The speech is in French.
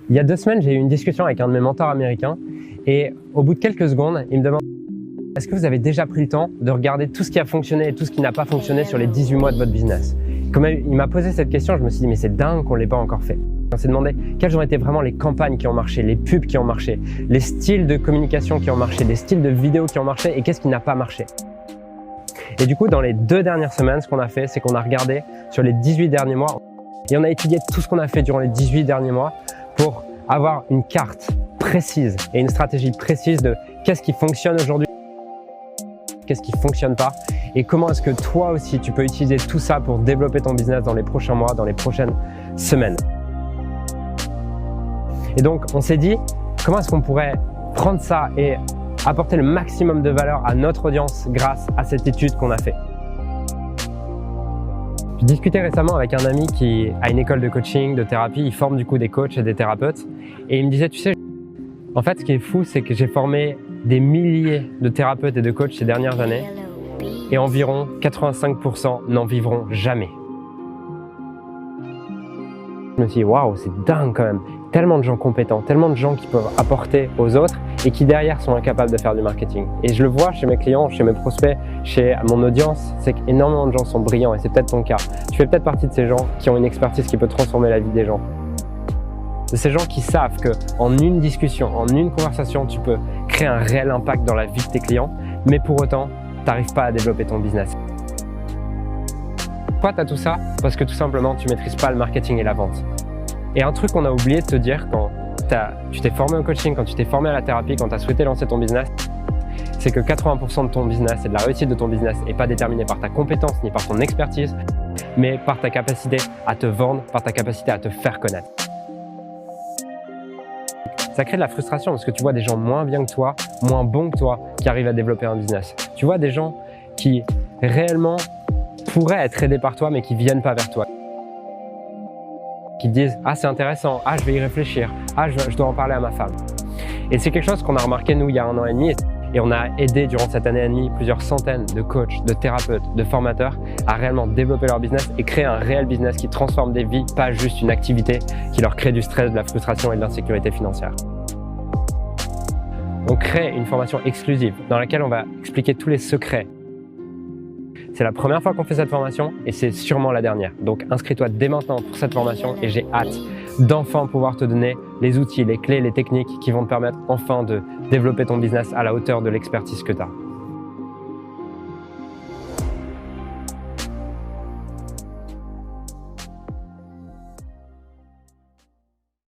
Il y a 2 semaines, j'ai eu une discussion avec un de mes mentors américains et au bout de quelques secondes, il me demande « Est-ce que vous avez déjà pris le temps de regarder tout ce qui a fonctionné et tout ce qui n'a pas fonctionné sur les 18 mois de votre business ?» Comme il m'a posé cette question, je me suis dit « Mais c'est dingue qu'on ne l'ait pas encore fait ». On s'est demandé quelles ont été vraiment les campagnes qui ont marché, les pubs qui ont marché, les styles de communication qui ont marché, les styles de vidéos qui ont marché et qu'est-ce qui n'a pas marché. Et du coup, dans les 2 dernières semaines, ce qu'on a fait, c'est qu'on a regardé sur les 18 derniers mois et on a étudié tout ce qu'on a fait durant les 18 derniers mois pour avoir une carte précise et une stratégie précise de qu'est-ce qui fonctionne aujourd'hui, qu'est-ce qui ne fonctionne pas et comment est-ce que toi aussi tu peux utiliser tout ça pour développer ton business dans les prochains mois, dans les prochaines semaines. Et donc on s'est dit comment est-ce qu'on pourrait prendre ça et apporter le maximum de valeur à notre audience grâce à cette étude qu'on a fait. Je discutais récemment avec un ami qui a une école de coaching, de thérapie, il forme du coup des coachs et des thérapeutes et il me disait, tu sais, en fait ce qui est fou c'est que j'ai formé des milliers de thérapeutes et de coachs ces dernières années et environ 85% n'en vivront jamais. Je me suis dit, waouh, c'est dingue quand même, tellement de gens compétents, tellement de gens qui peuvent apporter aux autres et qui derrière sont incapables de faire du marketing. Et je le vois chez mes clients, chez mes prospects, chez mon audience, c'est qu'énormément de gens sont brillants et c'est peut-être ton cas. Tu fais peut-être partie de ces gens qui ont une expertise qui peut transformer la vie des gens. De ces gens qui savent qu'en une discussion, en une conversation, tu peux créer un réel impact dans la vie de tes clients, mais pour autant, tu n'arrives pas à développer ton business. Pourquoi tu as tout ça? Parce que tout simplement, tu ne maîtrises pas le marketing et la vente. Et un truc qu'on a oublié de te dire quand tu t'es formé au coaching, quand tu t'es formé à la thérapie, quand tu as souhaité lancer ton business, c'est que 80% de ton business et de la réussite de ton business n'est pas déterminé par ta compétence ni par ton expertise, mais par ta capacité à te vendre, par ta capacité à te faire connaître. Ça crée de la frustration parce que tu vois des gens moins bien que toi, moins bons que toi qui arrivent à développer un business. Tu vois des gens qui réellement pourraient être aidés par toi mais qui ne viennent pas vers toi. Qui te disent « Ah, c'est intéressant, ah, je vais y réfléchir, ah, je dois en parler à ma femme ». Et c'est quelque chose qu'on a remarqué nous il y a 1 an et demi et on a aidé durant cette année et demie plusieurs centaines de coachs, de thérapeutes, de formateurs à réellement développer leur business et créer un réel business qui transforme des vies, pas juste une activité qui leur crée du stress, de la frustration et de l'insécurité financière. On crée une formation exclusive dans laquelle on va expliquer tous les secrets. C'est la première fois qu'on fait cette formation et c'est sûrement la dernière. Donc inscris-toi dès maintenant pour cette formation et j'ai hâte d'enfin pouvoir te donner les outils, les clés, les techniques qui vont te permettre enfin de développer ton business à la hauteur de l'expertise que tu as.